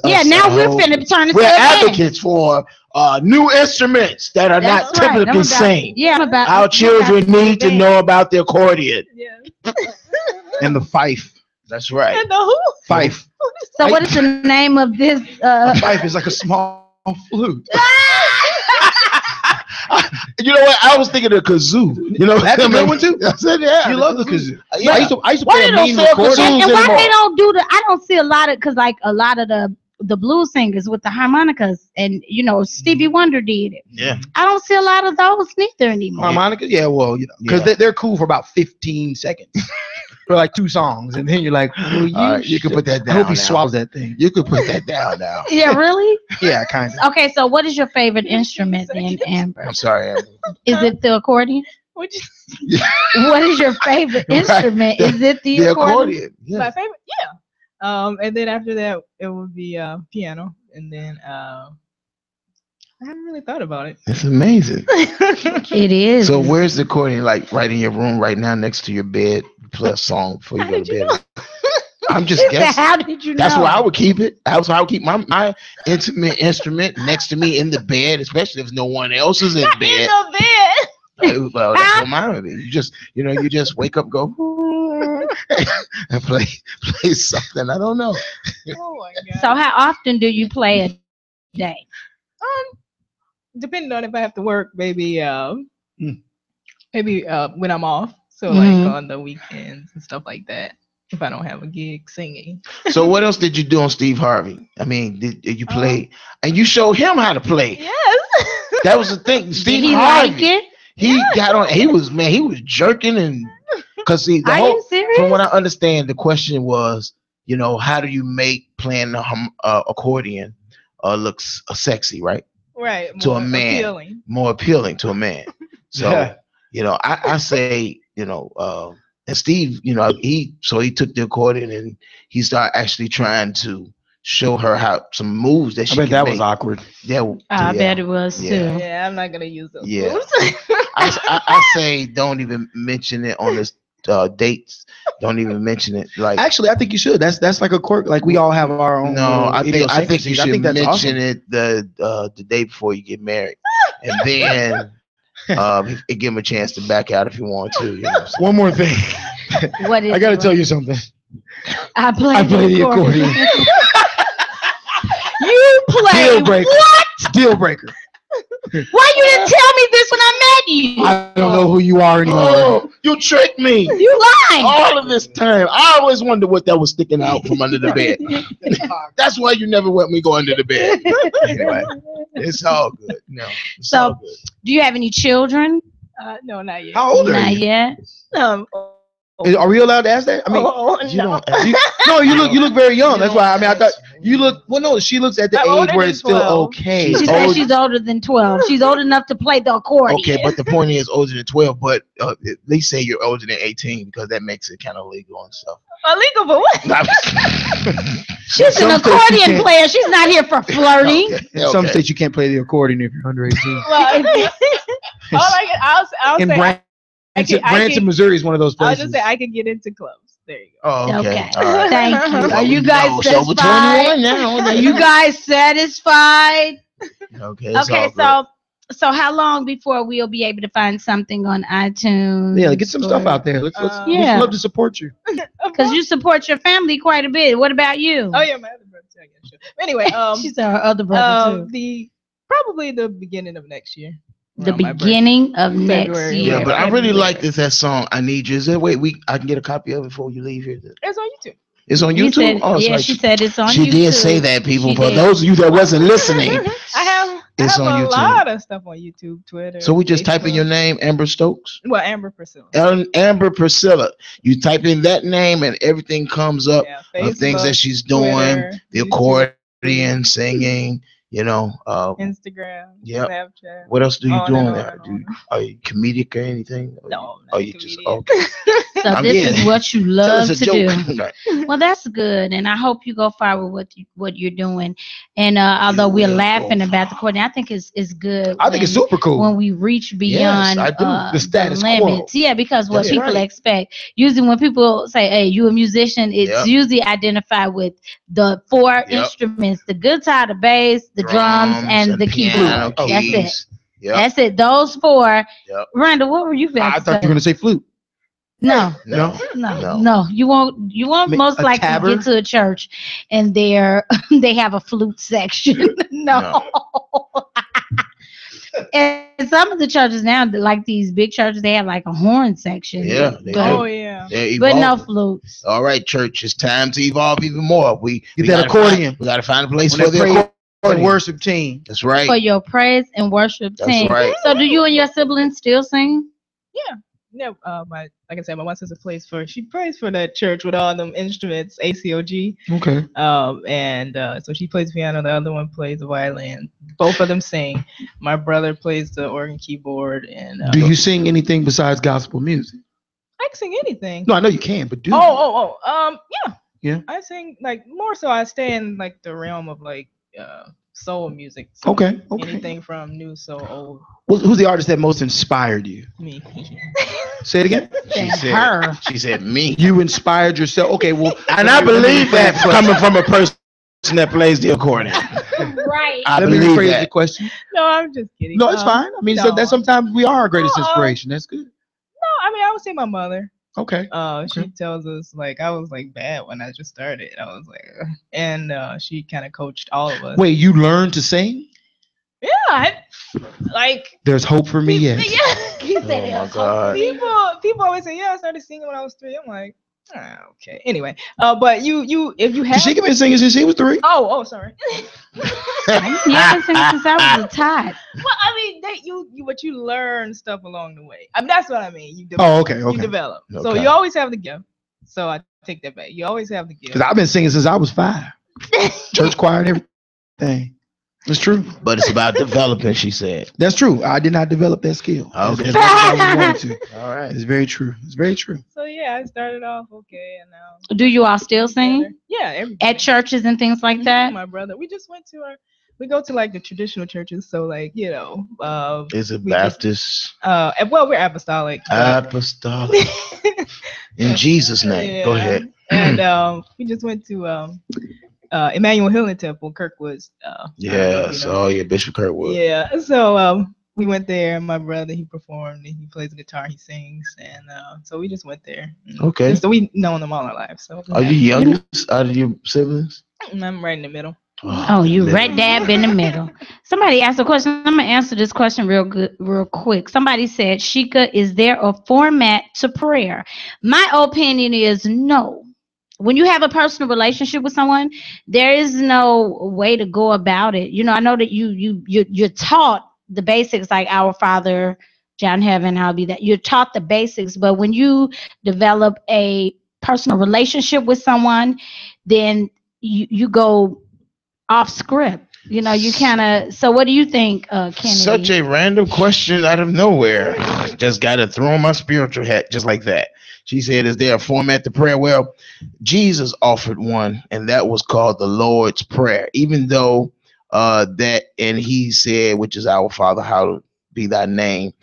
Yeah, now we're finna turn it We're to a band. advocates for new instruments that are That's not right. typically I'm about- seen. Yeah, I'm about. Our I'm children about to need to band. know about the accordion. Yeah. And the fife. That's right. And the who? Fife. So, what is the name of this? A fife is like a small flute. You know what? I was thinking of kazoo. You know, That's a good one too. I said, yeah. You love the kazoo. Yeah. I used to Why play they a don't mean sell recording. kazoos And why anymore? they don't do I don't see a lot of because like a lot of the blues singers with the harmonicas and Stevie Wonder did it. Yeah. I don't see a lot of those neither anymore. Harmonica? Yeah, well, because Yeah. they're cool for about 15 seconds. For like 2 songs. And then you're like, well, You can put that I down. hope he now. swallows that thing. You could put that down now. Yeah, really? Yeah, kind of. Okay, so what is your favorite instrument then, Amber? I'm sorry, Amber. Is it the accordion? Which is What is your favorite Right. instrument? Is it the The accordion? accordion. my Yeah. favorite. Yeah. And then after that, it would be piano, and then I haven't really thought about it. It's amazing. It is. So where's the accordion? Like right in your room right now next to your bed? Play a song before you How go did to you bed. know? I'm just She said, guessing. how did you know? That's where I would keep it. That's where I would keep my intimate instrument next to me in the bed, especially if no one else is in In bed. the bed. Well, that's what mine would be. You just wake up, go and play something. I don't know. Oh my god. So how often do you play a day? Depending on if I have to work, maybe when I'm off. So Mhm. like on the weekends and stuff like that. If I don't have a gig singing. So what else did you do on Steve Harvey? I mean, did you play? And you showed him how to play. Yes. That was the thing. Did Steve he Harvey. like it? He got on. He was jerking and because see the Are whole. you serious? From what I understand, the question was, how do you make playing the accordion looks sexy, right? Right. To a more man. appealing. More appealing to a man. So, Yeah. I say, and Steve, he took the accordion and he started actually trying to show her how some moves that I she bet could that make. was awkward. Yeah, I bet it was Yeah. too. Yeah, I'm not gonna use those. Yeah. moves. I say don't even mention it on this dates. Don't even mention it. Like Actually, I think you should. That's like a quirk. Like we all have our own. no, little I think you idiosyncrasies. should that's mention awesome. it the day before you get married, and then give him a chance to back out if you want to. One more thing. What is I got to it? tell you something. I play the accordion. You play Deal breaker. what? Deal breaker. Why you didn't tell me this when I met you? I don't know who you are anymore. Oh, you tricked me. You lying. All of this time, I always wondered what that was sticking out from under the bed. That's why you never let me go under the bed. Anyway, it's all good. No, it's all good. Do you have any children? No, not yet. How old are Not you? yet. Are we allowed to ask that? I mean, You no. don't. no, you look very young. That's why. I mean, I thought you look. Well, no, she looks at the I'm age older where than it's still 12. okay. She said she's older than 12. She's old enough to play the accordion. Okay, but the point is older than 12, but at least say you're older than 18 because that makes it kind of legal and stuff. Illegal for what? She's Some an states you accordion can't- player. She's not here for flirting. In some states, you can't play the accordion if you're under 18. Well, I'll In say Branson, I Branson, can- Missouri is one of those I'll places. just say I can get into clubs. There you go. Oh, okay. Okay. All right. Thank you. Well, Are you we guys know it's over satisfied? 21 now. Are you guys satisfied? Okay. It's Okay, all good. so how long before we'll be able to find something on iTunes? Yeah, get some stuff out there. Let's Yeah. we'd love to support you. Because you support your family quite a bit. What about you? Oh yeah, my other brother too, I guess. Sure. Anyway, She said her other brother too. Probably the beginning of next year. The around my birthday. beginning of next February. year. Yeah, but I Yeah. really like that song. I Need You. Is there a way I can get a copy of it before you leave here? It's on YouTube. It's on You YouTube. said, Oh, it's yeah, like- she said it's on she YouTube. did say that, people. She For did. those of you that wasn't listening, I have It's a on YouTube. lot of stuff on YouTube, Twitter. so we just type in Facebook. your name, Amber Stokes. Well, Amber Priscilla. Amber Priscilla. You type in that name and everything comes up Yeah, of things Facebook, that she's doing, Twitter, the YouTube, accordion, singing, Instagram, Yep. Snapchat. What else do you On do and on on there? and on. Are you comedic or anything? No, Oh, not you just comedian. okay. So I'm this getting is what you Tell love us to a do. joke. Right. Well, that's good, and I hope you go far with what you're doing. And although we're will laughing go about the accordion, I think it's good. I think it's super cool. when we reach beyond I do. The status quo. limits. Yeah, because what That's people right. expect. Usually when people say, hey, you a musician, it's Yep. usually identified with the four instruments, the guitar, the bass, the drums, and the piano keyboard. That's it. keys. Yep. That's it. Those four. Yep. Rhonda, what were you going I to thought you were say? going to say flute. No. No. No. You won't most A likely tabard? get to a church and they have a flute section. No. And some of the churches now, like these big churches, they have like a horn section. Yeah, they but, do. Oh yeah. They're but no evolving. flutes. All right, church, it's time to evolve even more. We Get that gotta accordion. we got to find a place When for they the pray accordion. and worship team. That's right. For your praise and worship That's team. right. So do you and your siblings still sing? Yeah, like I said, my one sister plays she prays for that church with all them instruments, ACOG. Okay. So she plays piano, the other one plays the violin. Both of them sing. My brother plays the organ keyboard, and Do you sing anything besides gospel music? I can sing anything. No, I know you can, but do you? Yeah. Yeah. I sing like more so. I stay in like the realm of like soul music. So Okay. Anything from new soul, old Who's the artist that most inspired you? me. Say it again. She said me. You inspired yourself. Okay, well, And I believe that coming from a person that plays the accordion. Right. I let me believe rephrase the that. question. No, I'm just kidding. No, it's fine. I mean, so no. that sometimes we are our greatest No, inspiration. That's good. No, I mean I would say my mother. Okay. She tells us like I was like bad when I just started. I was like, ugh. And she kind of coached all of us. Wait, you learned to sing? Yeah, like There's hope for me yet. yeah. He said Oh my it. God. People always say, yeah, I started singing when I was 3. I'm like, okay. Anyway, but you if you have She can been singing since she was 3. oh sorry. Yeah, I've been singing since I was a tot. Well, I mean, you learn stuff along the way. I mean, that's what I mean. You develop. Oh, okay, You okay. develop. So Okay. you always have the gift. So I take that back. You always have the gift. Because I've been singing since I was 5. Church choir and everything. It's true. But it's about developing, she said. That's true. I did not develop that skill. Okay. As much as I wanted to. All right. It's very true. It's very true. So yeah, I started off okay, and now. Do you all still sing? Yeah, every At churches and things like that? My brother, we just went to we go to like the traditional churches, so like Is it we just- Baptist? Well, we're apostolic. Apostolic. In Jesus' name. Go ahead. And we just went to Emmanuel Healing Temple, Kirkwoods. Yes. Oh, yeah. Bishop Kirkwood. Yeah. So we went there. My brother, he performed. And he plays the guitar. He sings, and so we just went there. Okay. So we known them all our lives. So Are you youngest out of your siblings? I'm right in the middle. Oh, you right dab in the middle. Somebody asked a question. I'm gonna answer this question real quick. Somebody said, Sheikah, is there a format to prayer? My opinion is no. When you have a personal relationship with someone, there is no way to go about it. I know that you're taught the basics, like Our Father, John Heaven, I'll be that. You're taught the basics, but when you develop a personal relationship with someone, then you go off script. You kind of. So, what do you think, Kennedy? Such a random question out of nowhere. Just got to throw on my spiritual hat just like that. She said, "Is there a format to prayer?" Well, Jesus offered one, and that was called the Lord's Prayer. Even though and he said, which is Our Father, hallowed be thy name,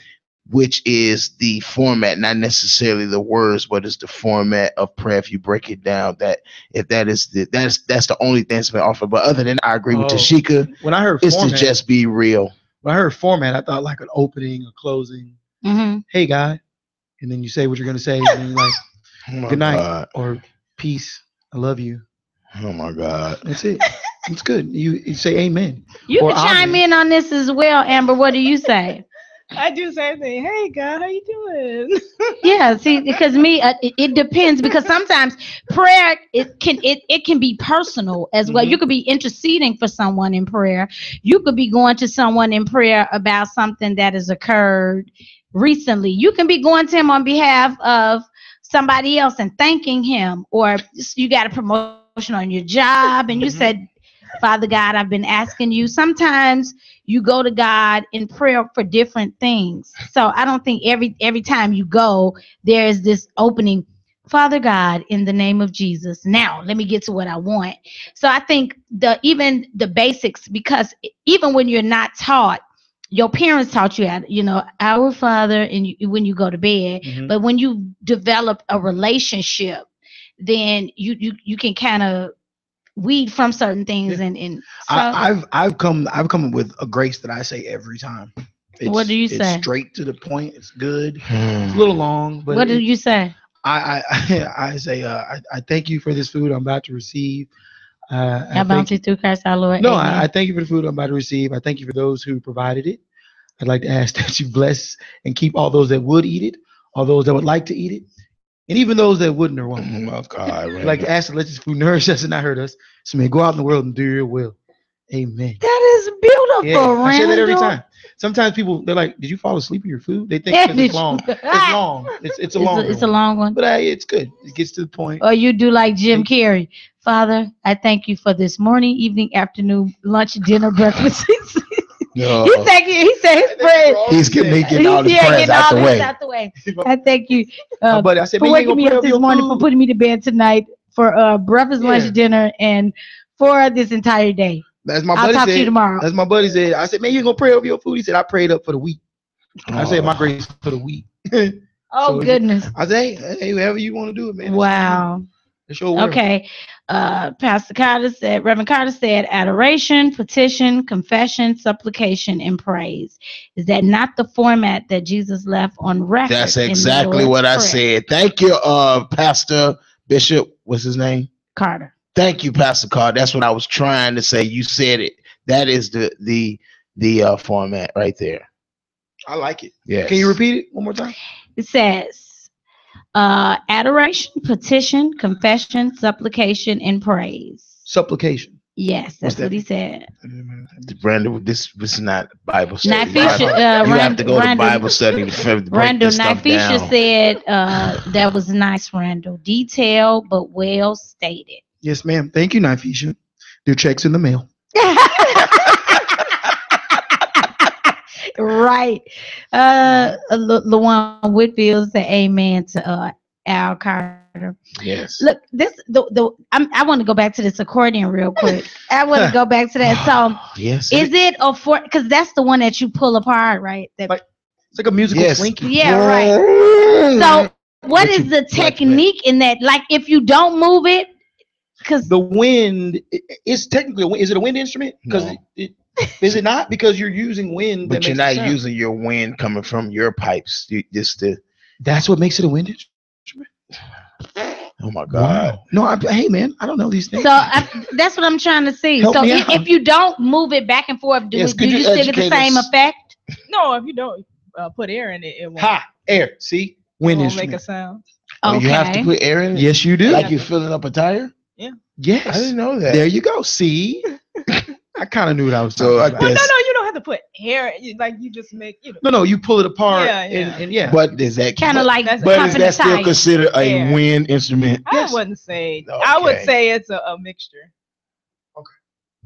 which is the format, not necessarily the words, but it's the format of prayer. If you break it down, that's the only thing that's been offered. But other than, I agree with Tashika. When I heard it's format, to just be real. When I heard format, I thought like an opening, a closing. Mm-hmm. Hey, guy, and then you say what you're gonna say, and then you're like, good night, God. or peace, I love you. Oh my God, that's it. It's good. You say amen. You can chime in on this as well, Amber. What do you say? I do the same thing. Hey, God, how you doing? Yeah, see, because it depends, because sometimes prayer it can be personal as well. You could be interceding for someone in prayer. You could be going to someone in prayer about something that has occurred recently. You can be going to him on behalf of somebody else and thanking him, or you got a promotion on your job and you said, Father God, I've been asking you. Sometimes you go to God in prayer for different things. So I don't think every time you go, there is this opening. Father God, in the name of Jesus, now let me get to what I want. So I think even the basics, because even when you're not taught, your parents taught you, Our Father, and when you go to bed. But when you develop a relationship, then you can kind of weed from certain things. And so I've come with a grace that I say every time. What do you say? It's straight to the point. It's good. It's a little long, but what do you say? I say I thank you for this food I'm about to receive. I bounce you through Christ our Lord. No, I thank you for the food I'm about to receive. I thank you for those who provided it. I'd like to ask that you bless and keep all those that would eat it, all those that would like to eat it, and even those that wouldn't or won't. Oh God! I'd like to ask to let this food nourish us and not hurt us. So may go out in the world and do your will. Amen. That is beautiful. Yeah, I say that every time. Sometimes people, they're like, "Did you fall asleep in your food?" They think it's long. It's long. It's a long. It's a long one. But it's good. It gets to the point. Or you do like Jim Carrey. Father, I thank you for this morning, evening, afternoon, lunch, dinner, breakfast. No. He said his prayers. He's getting all his prayers out the way. I thank you but I said, for waking me up this morning, for putting me to bed tonight, for breakfast, lunch, dinner, and for this entire day. That's my buddy. I'll talk to you tomorrow. That's my buddy said. I said, man, you ain't gonna pray over your food? He said, I prayed up for the week. I said, my grace for the week. Oh, goodness. I said, hey, whatever you want to do it, man. Wow. It's your word. Okay. Reverend Carter said, adoration, petition, confession, supplication, and praise. Is that not the format that Jesus left on record? That's exactly what I said. Thank you, Pastor Bishop. What's his name? Carter. Thank you, Pastor Carter. That's what I was trying to say. You said it. That is the format right there. I like it. Yeah. Can you repeat it one more time? It says, adoration, petition, confession, supplication, and praise. Supplication. Yes, that's what he said. Brandon, this is not Bible study. You have to go to Bible study to break Randall, this stuff down. Nifisha said that was nice, Randall. Detailed but well stated. Yes, ma'am. Thank you, Nifisha. Your check's in the mail. Right. LaJuan Whitfield said amen to Al Carter. Yes. Look, I want to go back to this accordion real quick. I want to go back to that. So yes. Is it because that's the one that you pull apart, right? It's like a musical slinky. Yeah, right. So what is the technique in that? Like if you don't move it, because the wind is technically a wind. Is it a wind instrument? Because is it not? Because you're using wind. But you're not using your wind coming from your pipes. That's what makes it a wind instrument. Oh my God. Wow. No, hey man, I don't know these things. So that's what I'm trying to see. Help So me out. if you don't move it back and forth, do Yes, do could you you still get the educate same us? effect? No, if you don't put air in it, it won't. Ha, air. See, It wind won't make instrument. a sound. Oh, you have to Okay. put air in it? Yes, you do. Like you're filling up a tire? Yes, I didn't know that. There you go. See, I kind of knew what I was So, talking like about. Well, no, Yes. no, you don't have to put air. Like you just make, No, you pull it apart. Yeah, yeah. And yeah. But is that Kind of like That's- But is pumping that a still tire. considered a Air. wind instrument? I Yes. wouldn't say. I would Okay. say it's a mixture. Okay.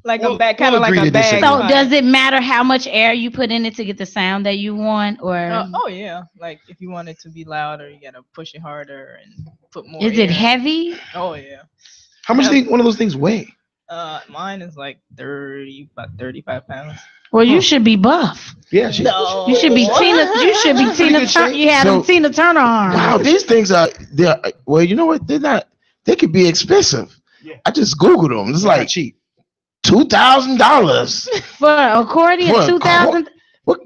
Like We'll- a bag, kind we'll of like agree a to disagree. bag. So does it matter how much air you put in it to get the sound that you want, or Oh yeah, like if you want it to be louder, you gotta push it harder and put more. is it air. heavy? Oh yeah. How much do one of those things weigh? Mine is like about 35 pounds. Well, you should be buff. Yeah, No. You should be Tina. You should be Tina. good shape. You have So- them Tina Turner arms. Wow, these things they're well, you know what? They're not, they could be expensive. Yeah. I just Googled them. It's like like cheap. $2,000. For an accordion, For a 2,000. What?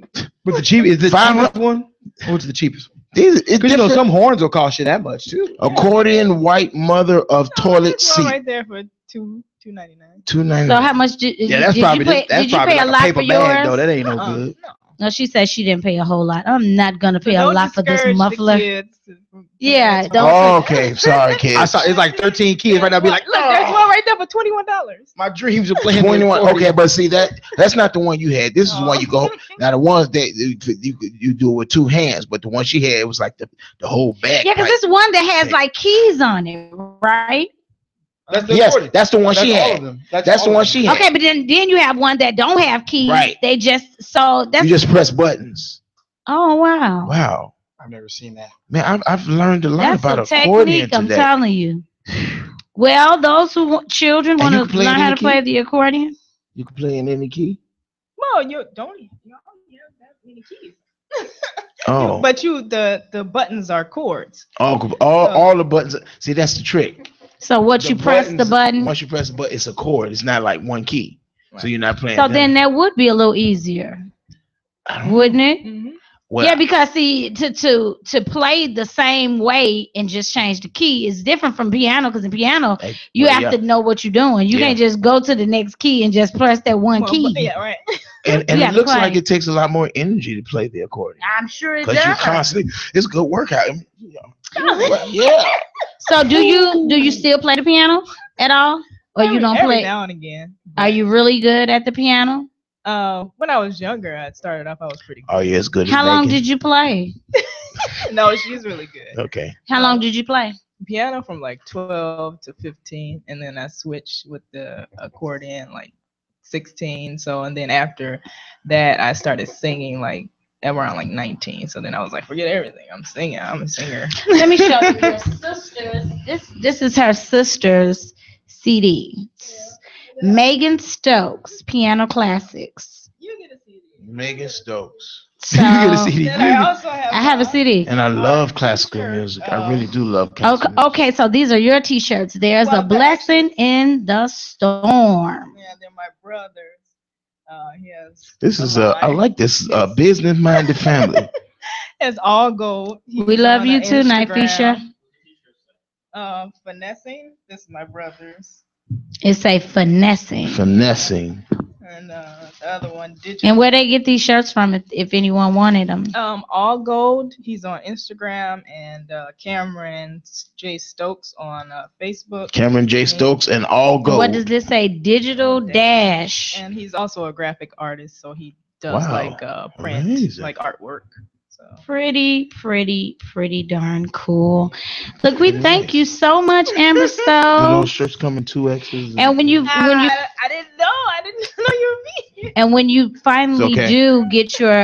But the cheap is the 500 cheapest one. What's the cheapest one? These, it's Because you know different. some horns will cost you that much too. Accordion white mother of toilet There's one seat. right there for $2.99. $2.99. So how much did, Yeah, that's did probably you pay? that's Did you probably pay a like lot paper for bag yours? though. That ain't no No. good. No, she said she didn't pay a whole lot. I'm not gonna pay a Don't lot for this discourage the muffler. kids from Yeah, doing don't- Oh, okay. Sorry, I kids. saw it's like 13 kids right now. Be like, Look, there's one right there for $21. my dreams of playing 21. the accordion. Okay, but see that's not the one you had. This is the one you go. Now the ones that you do it with two hands, but the one she had, it was like the whole bag. Yeah, because like- it's one that has like keys on it, right? That's the yes, accordion. that's the one That's she all had. of them. That's all the of one them. she had. Okay, but then you have one that don't have keys. Right. They just so that's You just press buttons. oh wow. Wow, I've never seen that. man, I've learned a lot That's about a accordion technique, I'm today. telling you. Well, those who children And want you to can play it learn in how the to play key? the accordion. You can play in any key. Well, you don't have that many keys. Oh, But the buttons are chords. all the buttons. See, that's the trick. So what The you press the buttons- button. Once you press the button, it's a chord. It's not like one key. So Right. you're not playing. So them. then that would be a little easier, I don't- wouldn't it? Mm-hmm. well, Yeah, because see, to play the same way and just change the key is different from piano. Because in piano, you well, have yeah. to know what you're doing. You Yeah. can't just go to the next key and just press that one key. Yeah, right. And you it gotta looks play. like it takes a lot more energy to play the accordion I'm sure it because you does. constantly. It's a good workout. Well, yeah. So do you still play the piano at all, or you don't every play? now and again. Are you really good at the piano? When I was younger, I started off. I was pretty good. Oh yeah, it's good. How long did you play? No, she's really good. Okay. How long did you play? Piano from like 12 to 15, and then I switched with the accordion like 16. So, and then after that, I started singing like around like 19. So then I was like, forget everything. I'm singing. I'm a singer. Let me show you your sister's. This is her sister's CD. Megan Stokes, Piano Classics. You get a CD. Megan Stokes. So, You get a CD. Then I also have. I have a CD. And I love classical music. I really do love classical Okay, music. okay, so these are your T-shirts. There's Well, a blessing in the storm. Yeah, they're my brothers. He has. This is a I line. like this business-minded family. It's all gold. He's We love on you too, Instagram. Nifisha. Finessing. This is my brothers. It's a finessing. Finessing. And the other one, digital. And where they get these shirts from if anyone wanted them. All Gold. He's on Instagram, and Cameron J Stokes on Facebook. Cameron J. Stokes and all gold. What does this say? Digital dash. And he's also a graphic artist, so he does Wow. like print, Amazing. like artwork. So Pretty darn cool. Look, we thank you so much, Amber The little Stowe. shirts come in 2X's. And when you I didn't know. I didn't know you were me. and when you finally It's okay. do get your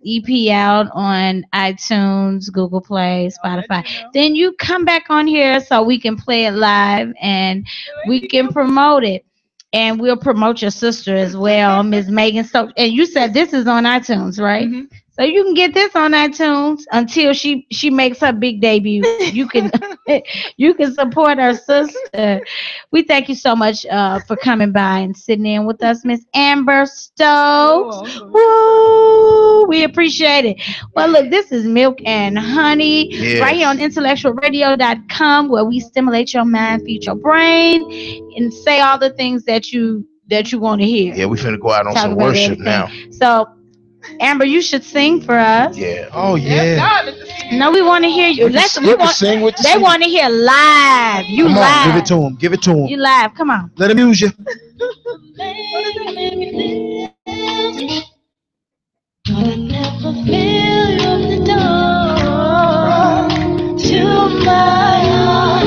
EP out on iTunes, Google Play, Spotify, then you come back on here so we can play it live and we can promote it. And we'll promote your sister as well, Ms. Megan Stokes. And you said this is on iTunes, right? Mhm. So you can get this on iTunes until she makes her big debut. You can you can support our sister. We thank you so much for coming by and sitting in with us, Miss Amber Stokes. Woo! We appreciate it. Well, look, this is Milk and Honey right here on IntellectualRadio.com, where we stimulate your mind, feed your brain, and say all the things that you want to hear. Yeah, we finna go out on some worship now. So, Amber, you should sing for us. Yeah. Oh yeah. No, we want to hear you. Sing with the They want to hear live. You Come live. on, give it to him. Give it to him. You live. Come on. Let him use you. Never feel the door to my heart.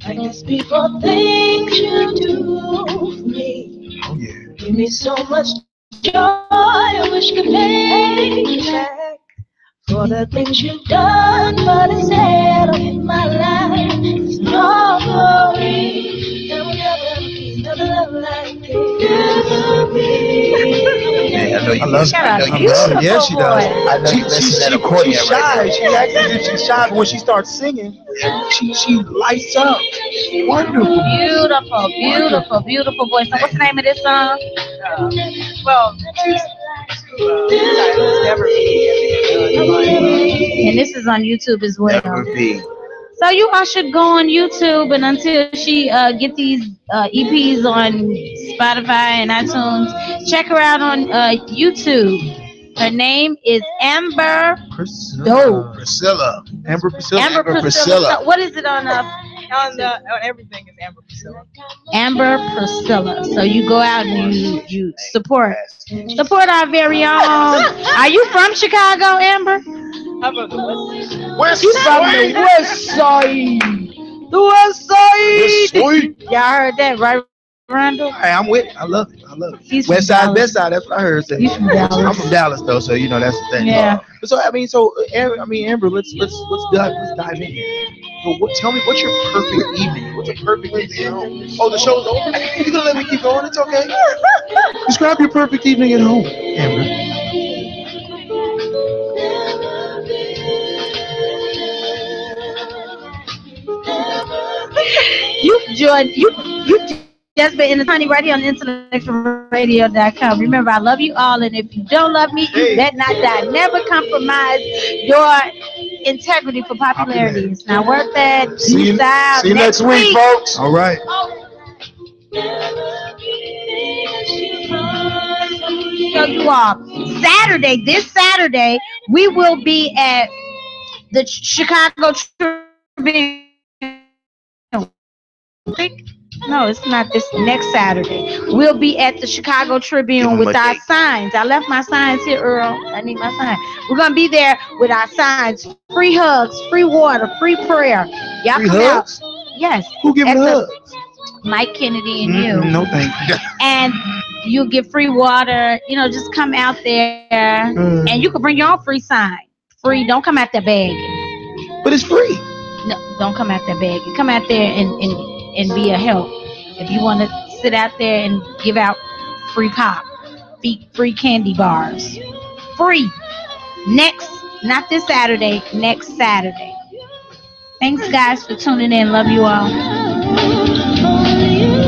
I can speak for things you do for me. Oh yeah. Give me so much joy, I wish could pay you back for the things you've done, but instead of my life, it's no glory. There will never be another love like this. Never be. Yeah, I know you. I love Beautiful Yeah, she does. I know you listen to that accordion She's right shy. She acts as if she's shy, but when she starts singing, she lights up. Wonderful. Beautiful voice. So what's the name of this song? And this is on YouTube as well. Never be. So you all should go on YouTube, and until she get these EPs on Spotify and iTunes, check her out on YouTube. Her name is Amber Priscilla. Priscilla. Amber Priscilla. Amber Priscilla. So what is it on On everything is Amber Priscilla. Amber Priscilla. So you go out and you support our very own. Are you from Chicago, Amber? How about the West? West She's from the West Side. The West Side. Sweet. Y'all heard that, right, Randall? Hey, I'm with it. I love it. He's West from side, Dallas. best side. That's what I heard. Say. He's from Dallas. I'm from Dallas though, so you know that's the thing. Yeah. So Amber, let's dive in here. So tell me, what's your perfect evening? What's a perfect evening at home? Oh, the show's over. You gonna let me keep going? It's okay. Describe your perfect evening at home, Amber. You just been in the Honey right here on IntellectualRadio.com. Remember, I love you all, and if you don't love me, you better not die. Never compromise your integrity for popularity. It's not worth that. See you next week, folks. All right. So you all, this Saturday, we will be at the Chicago Tribune. No, it's not this next Saturday. We'll be at the Chicago Tribune with our signs. I left my signs here, Earl. I need my sign. We're going to be there with our signs. Free hugs, free water, free prayer. Y'all Free come hugs? out. Yes. Who giving hugs? Mike Kennedy and you. No, thank you. And you get free water. You know, just come out there. And you can bring your own free sign. Free. Don't come out there begging. But it's free. No, don't come out there begging. Come out there and be a help. If you want to sit out there and give out free pop, free candy bars, free. Not this Saturday, next Saturday. Thanks, guys, for tuning in. Love you all. Only you.